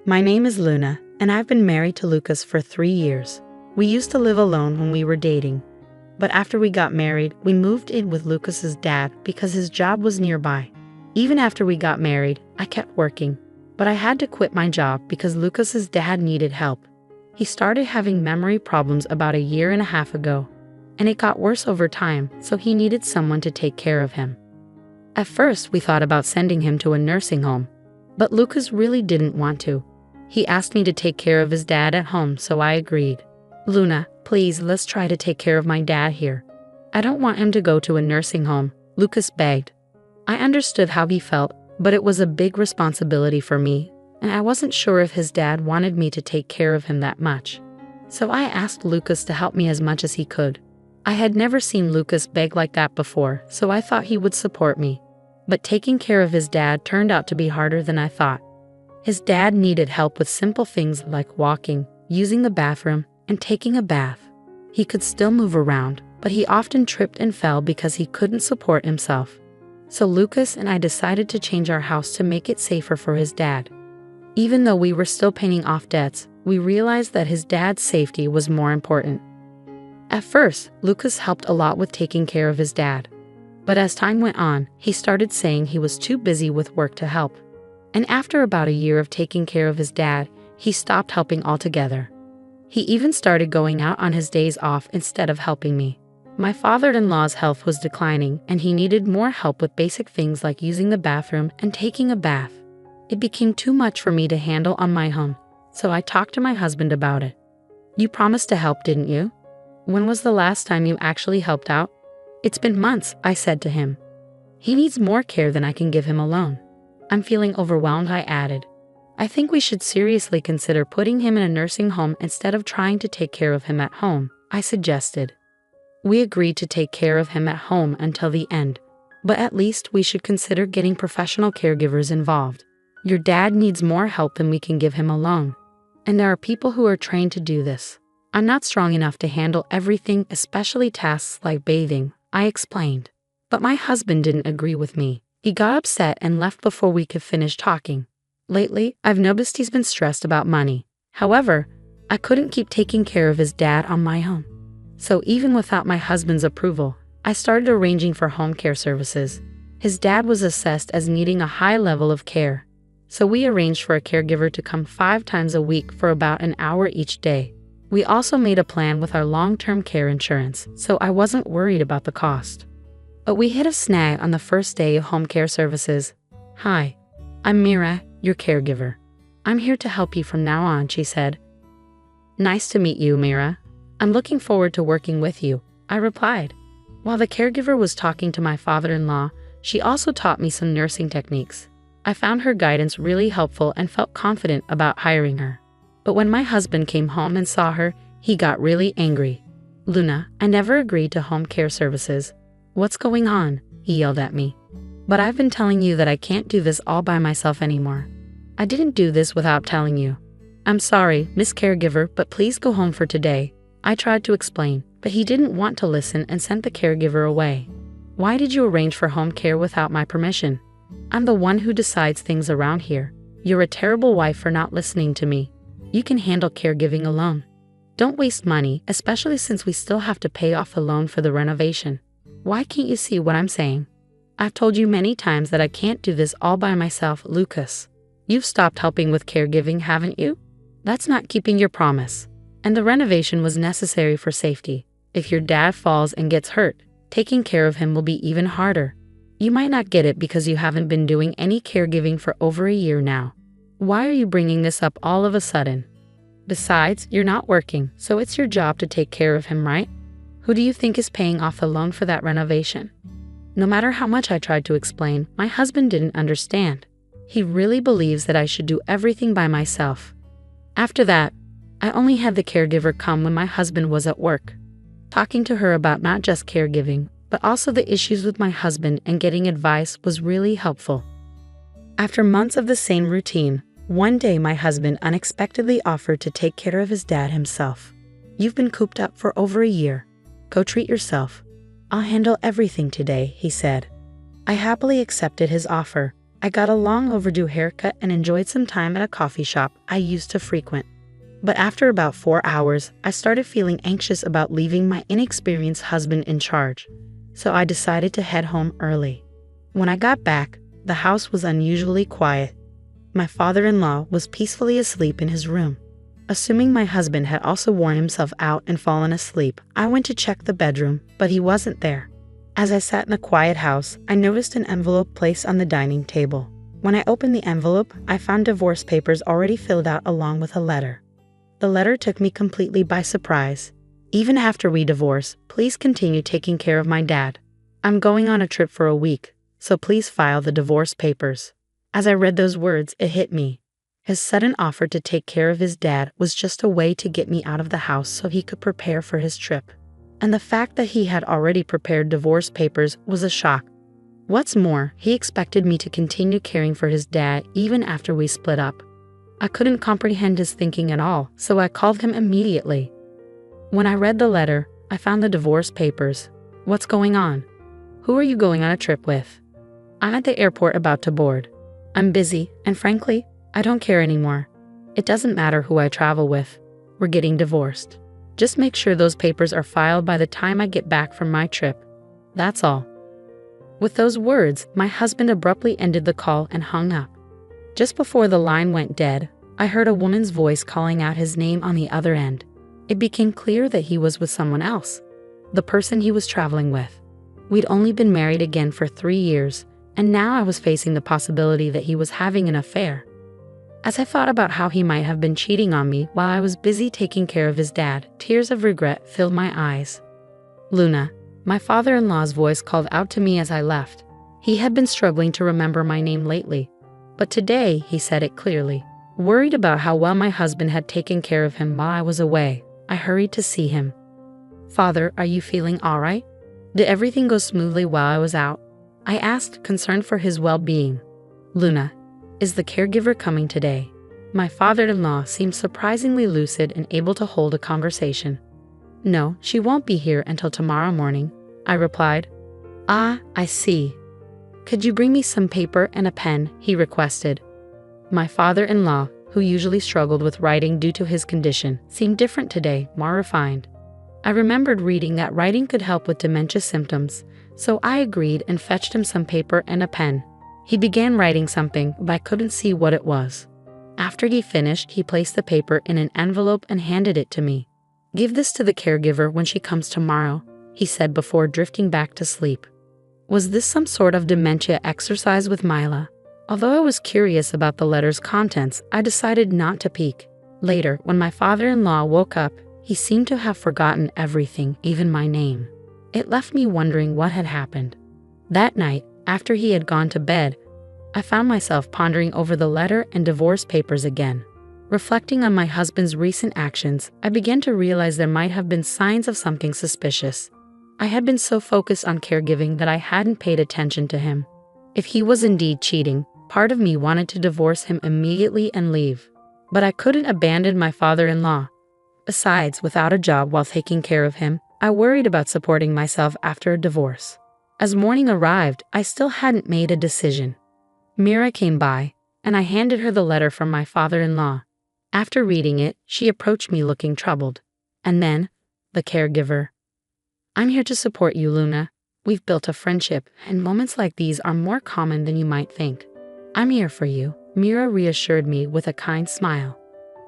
My name is Luna, and I've been married to Lucas for 3 years. We used to live alone when we were dating. But after we got married, we moved in with Lucas's dad because his job was nearby. Even after we got married, I kept working. But I had to quit my job because Lucas's dad needed help. He started having memory problems about 1.5 years ago. And it got worse over time, so he needed someone to take care of him. At first, we thought about sending him to a nursing home. But Lucas really didn't want to. He asked me to take care of his dad at home, so I agreed. Luna, please, let's try to take care of my dad here. I don't want him to go to a nursing home, Lucas begged. I understood how he felt, but it was a big responsibility for me, and I wasn't sure if his dad wanted me to take care of him that much. So I asked Lucas to help me as much as he could. I had never seen Lucas beg like that before, so I thought he would support me. But taking care of his dad turned out to be harder than I thought. His dad needed help with simple things like walking, using the bathroom, and taking a bath. He could still move around, but he often tripped and fell because he couldn't support himself. So Lucas and I decided to change our house to make it safer for his dad. Even though we were still paying off debts, we realized that his dad's safety was more important. At first, Lucas helped a lot with taking care of his dad. But as time went on, he started saying he was too busy with work to help. And after about 1 year of taking care of his dad, he stopped helping altogether. He even started going out on his days off instead of helping me. My father-in-law's health was declining, and he needed more help with basic things like using the bathroom and taking a bath. It became too much for me to handle on my own, so I talked to my husband about it. You promised to help, didn't you? When was the last time you actually helped out? It's been months, I said to him. He needs more care than I can give him alone. I'm feeling overwhelmed, I added. I think we should seriously consider putting him in a nursing home instead of trying to take care of him at home, I suggested. We agreed to take care of him at home until the end, but at least we should consider getting professional caregivers involved. Your dad needs more help than we can give him alone, and there are people who are trained to do this. I'm not strong enough to handle everything, especially tasks like bathing, I explained. But my husband didn't agree with me. He got upset and left before we could finish talking. Lately, I've noticed he's been stressed about money. However, I couldn't keep taking care of his dad on my own. So even without my husband's approval, I started arranging for home care services. His dad was assessed as needing a high level of care. So we arranged for a caregiver to come 5 times a week for about an hour each day. We also made a plan with our long-term care insurance, so I wasn't worried about the cost. But we hit a snag on the first day of home care services. Hi, I'm Mira, your caregiver. I'm here to help you from now on, she said. Nice to meet you, Mira. I'm looking forward to working with you, I replied. While the caregiver was talking to my father-in-law, she also taught me some nursing techniques. I found her guidance really helpful and felt confident about hiring her. But when my husband came home and saw her, he got really angry. Luna, I never agreed to home care services. What's going on? He yelled at me. But I've been telling you that I can't do this all by myself anymore. I didn't do this without telling you. I'm sorry, Miss Caregiver, but please go home for today. I tried to explain, but he didn't want to listen and sent the caregiver away. Why did you arrange for home care without my permission? I'm the one who decides things around here. You're a terrible wife for not listening to me. You can handle caregiving alone. Don't waste money, especially since we still have to pay off the loan for the renovation. Why can't you see what I'm saying? I've told you many times that I can't do this all by myself, Lucas. You've stopped helping with caregiving, haven't you? That's not keeping your promise. And the renovation was necessary for safety. If your dad falls and gets hurt, taking care of him will be even harder. You might not get it because you haven't been doing any caregiving for over 1 year now. Why are you bringing this up all of a sudden? Besides, you're not working, so it's your job to take care of him, right? Who do you think is paying off the loan for that renovation? No matter how much I tried to explain, my husband didn't understand. He really believes that I should do everything by myself. After that, I only had the caregiver come when my husband was at work. Talking to her about not just caregiving, but also the issues with my husband and getting advice was really helpful. After months of the same routine, one day my husband unexpectedly offered to take care of his dad himself. You've been cooped up for over 1 year. Go treat yourself. I'll handle everything today, he said. I happily accepted his offer, I got a long overdue haircut and enjoyed some time at a coffee shop I used to frequent. But after about 4 hours, I started feeling anxious about leaving my inexperienced husband in charge, so I decided to head home early. When I got back, the house was unusually quiet. My father-in-law was peacefully asleep in his room. Assuming my husband had also worn himself out and fallen asleep, I went to check the bedroom, but he wasn't there. As I sat in the quiet house, I noticed an envelope placed on the dining table. When I opened the envelope, I found divorce papers already filled out along with a letter. The letter took me completely by surprise. Even after we divorce, please continue taking care of my dad. I'm going on a trip for a week, so please file the divorce papers. As I read those words, it hit me. His sudden offer to take care of his dad was just a way to get me out of the house so he could prepare for his trip. And the fact that he had already prepared divorce papers was a shock. What's more, he expected me to continue caring for his dad even after we split up. I couldn't comprehend his thinking at all, so I called him immediately. When I read the letter, I found the divorce papers. What's going on? Who are you going on a trip with? I'm at the airport about to board. I'm busy, and frankly, I don't care anymore. It doesn't matter who I travel with. We're getting divorced. Just make sure those papers are filed by the time I get back from my trip. That's all. With those words, my husband abruptly ended the call and hung up. Just before the line went dead, I heard a woman's voice calling out his name on the other end. It became clear that he was with someone else, the person he was traveling with. We'd only been married again for 3 years, and now I was facing the possibility that he was having an affair. As I thought about how he might have been cheating on me while I was busy taking care of his dad, tears of regret filled my eyes. Luna, my father-in-law's voice called out to me as I left. He had been struggling to remember my name lately, but today he said it clearly. Worried about how well my husband had taken care of him while I was away, I hurried to see him. Father, are you feeling all right? Did everything go smoothly while I was out? I asked, concerned for his well-being. Luna, is the caregiver coming today? My father-in-law seemed surprisingly lucid and able to hold a conversation. No, she won't be here until tomorrow morning, I replied. Ah, I see. Could you bring me some paper and a pen? He requested. My father-in-law, who usually struggled with writing due to his condition, seemed different today, more refined. I remembered reading that writing could help with dementia symptoms, so I agreed and fetched him some paper and a pen. He began writing something, but I couldn't see what it was. After he finished, he placed the paper in an envelope and handed it to me. Give this to the caregiver when she comes tomorrow, he said before drifting back to sleep. Was this some sort of dementia exercise with Mila? Although I was curious about the letter's contents, I decided not to peek. Later, when my father-in-law woke up, he seemed to have forgotten everything, even my name. It left me wondering what had happened. That night, after he had gone to bed, I found myself pondering over the letter and divorce papers again. Reflecting on my husband's recent actions, I began to realize there might have been signs of something suspicious. I had been so focused on caregiving that I hadn't paid attention to him. If he was indeed cheating, part of me wanted to divorce him immediately and leave. But I couldn't abandon my father-in-law. Besides, without a job while taking care of him, I worried about supporting myself after a divorce. As morning arrived, I still hadn't made a decision. Mira came by, and I handed her the letter from my father-in-law. After reading it, she approached me looking troubled. And then, the caregiver. I'm here to support you, Luna. We've built a friendship, and moments like these are more common than you might think. I'm here for you, Mira reassured me with a kind smile.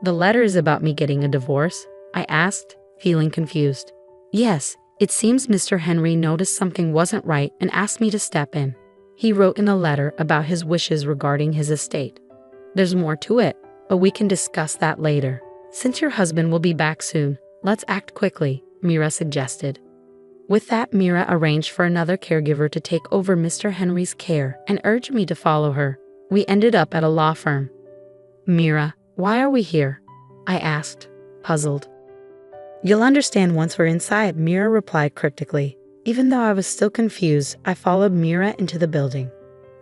The letter is about me getting a divorce? I asked, feeling confused. Yes, it seems Mr. Henry noticed something wasn't right and asked me to step in. He wrote in the letter about his wishes regarding his estate. There's more to it, but we can discuss that later. Since your husband will be back soon, let's act quickly, Mira suggested. With that, Mira arranged for another caregiver to take over Mr. Henry's care and urged me to follow her. We ended up at a law firm. Mira, why are we here? I asked, puzzled. You'll understand once we're inside, Mira replied cryptically. Even though I was still confused, I followed Mira into the building.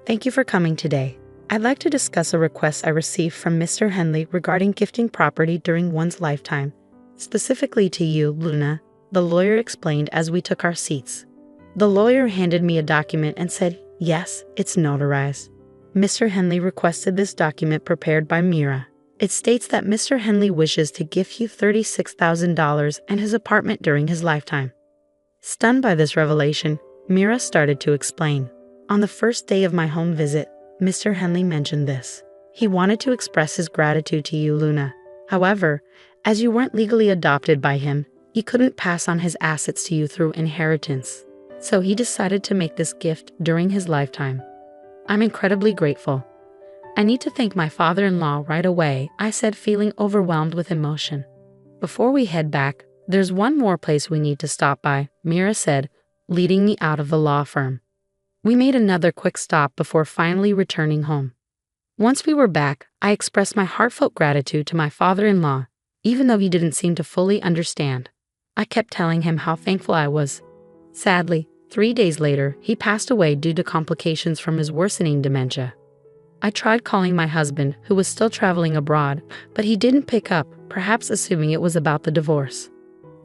Thank you for coming today. I'd like to discuss a request I received from Mr. Henley regarding gifting property during one's lifetime. Specifically to you, Luna, the lawyer explained as we took our seats. The lawyer handed me a document and said, yes, it's notarized. Mr. Henley requested this document prepared by Mira. It states that Mr. Henley wishes to gift you $36,000 and his apartment during his lifetime. Stunned by this revelation, Mira started to explain. On the first day of my home visit, Mr. Henley mentioned this. He wanted to express his gratitude to you, Luna. However, as you weren't legally adopted by him, he couldn't pass on his assets to you through inheritance. So he decided to make this gift during his lifetime. I'm incredibly grateful. I need to thank my father-in-law right away, I said, feeling overwhelmed with emotion. Before we head back, there's one more place we need to stop by, Mira said, leading me out of the law firm. We made another quick stop before finally returning home. Once we were back, I expressed my heartfelt gratitude to my father-in-law, even though he didn't seem to fully understand. I kept telling him how thankful I was. Sadly, 3 days later, he passed away due to complications from his worsening dementia. I tried calling my husband, who was still traveling abroad, but he didn't pick up, perhaps assuming it was about the divorce.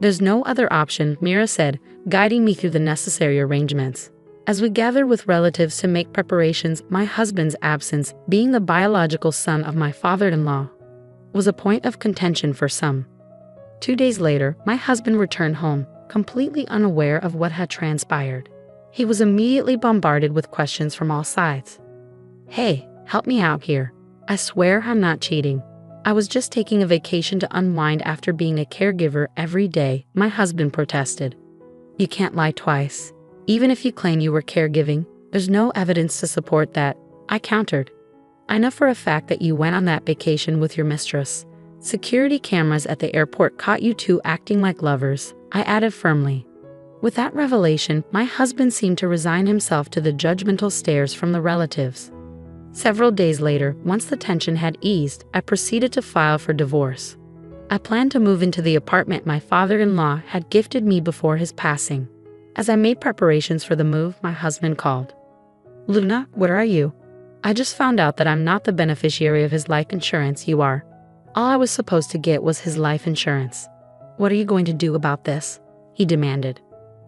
There's no other option, Mira said, guiding me through the necessary arrangements. As we gathered with relatives to make preparations, my husband's absence, being the biological son of my father-in-law, was a point of contention for some. 2 days later, my husband returned home, completely unaware of what had transpired. He was immediately bombarded with questions from all sides. Hey, help me out here. I swear I'm not cheating. I was just taking a vacation to unwind after being a caregiver every day, my husband protested. You can't lie twice. Even if you claim you were caregiving, there's no evidence to support that, I countered. I know for a fact that you went on that vacation with your mistress. Security cameras at the airport caught you two acting like lovers, I added firmly. With that revelation, my husband seemed to resign himself to the judgmental stares from the relatives. Several days later, once the tension had eased, I proceeded to file for divorce. I planned to move into the apartment my father-in-law had gifted me before his passing. As I made preparations for the move, my husband called. Luna, where are you? I just found out that I'm not the beneficiary of his life insurance, you are. All I was supposed to get was his life insurance. What are you going to do about this? He demanded.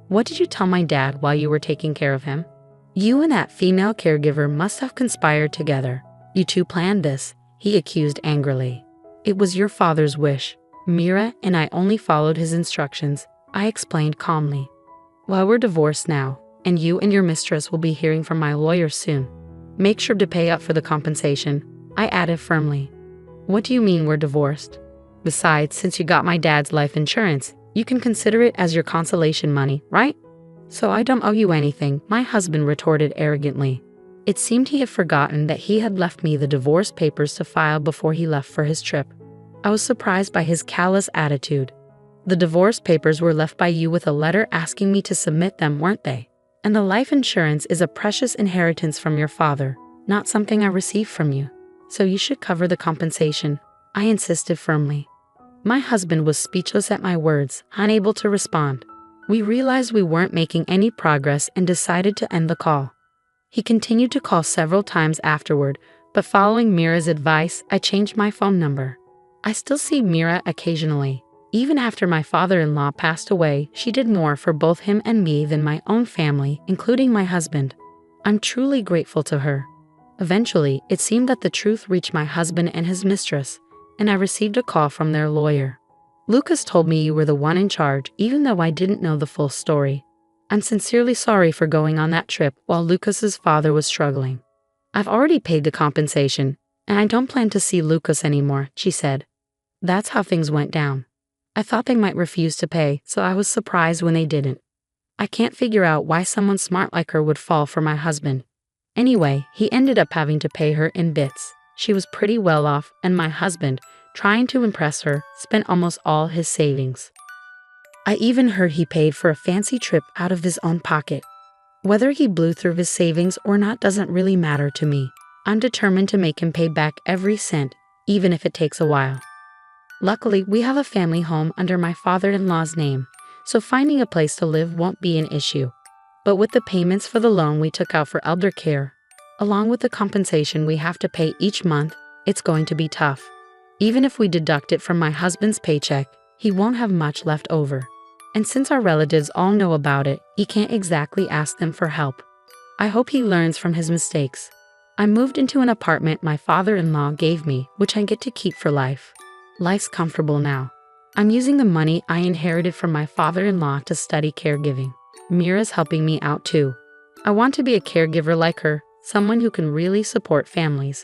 What did you tell my dad while you were taking care of him? You and that female caregiver must have conspired together. You two planned this, he accused angrily. It was your father's wish. Mira and I only followed his instructions, I explained calmly. Well, we're divorced now, and you and your mistress will be hearing from my lawyer soon. Make sure to pay up for the compensation, I added firmly. What do you mean we're divorced? Besides, since you got my dad's life insurance, you can consider it as your consolation money, right? So I don't owe you anything, my husband retorted arrogantly. It seemed he had forgotten that he had left me the divorce papers to file before he left for his trip. I was surprised by his callous attitude. The divorce papers were left by you with a letter asking me to submit them, weren't they? And the life insurance is a precious inheritance from your father, not something I received from you. So you should cover the compensation, I insisted firmly. My husband was speechless at my words, unable to respond. We realized we weren't making any progress and decided to end the call. He continued to call several times afterward, but following Mira's advice, I changed my phone number. I still see Mira occasionally. Even after my father-in-law passed away, she did more for both him and me than my own family, including my husband. I'm truly grateful to her. Eventually, it seemed that the truth reached my husband and his mistress, and I received a call from their lawyer. Lucas told me you were the one in charge, even though I didn't know the full story. I'm sincerely sorry for going on that trip while Lucas's father was struggling. I've already paid the compensation, and I don't plan to see Lucas anymore, she said. That's how things went down. I thought they might refuse to pay, so I was surprised when they didn't. I can't figure out why someone smart like her would fall for my husband. Anyway, he ended up having to pay her in bits. She was pretty well off, and my husband, trying to impress her, spent almost all his savings. I even heard he paid for a fancy trip out of his own pocket. Whether he blew through his savings or not doesn't really matter to me. I'm determined to make him pay back every cent, even if it takes a while. Luckily, we have a family home under my father-in-law's name, so finding a place to live won't be an issue. But with the payments for the loan we took out for elder care, along with the compensation we have to pay each month, it's going to be tough. Even if we deduct it from my husband's paycheck, he won't have much left over. And since our relatives all know about it, he can't exactly ask them for help. I hope he learns from his mistakes. I moved into an apartment my father-in-law gave me, which I get to keep for life. Life's comfortable now. I'm using the money I inherited from my father-in-law to study caregiving. Mira's helping me out too. I want to be a caregiver like her, someone who can really support families.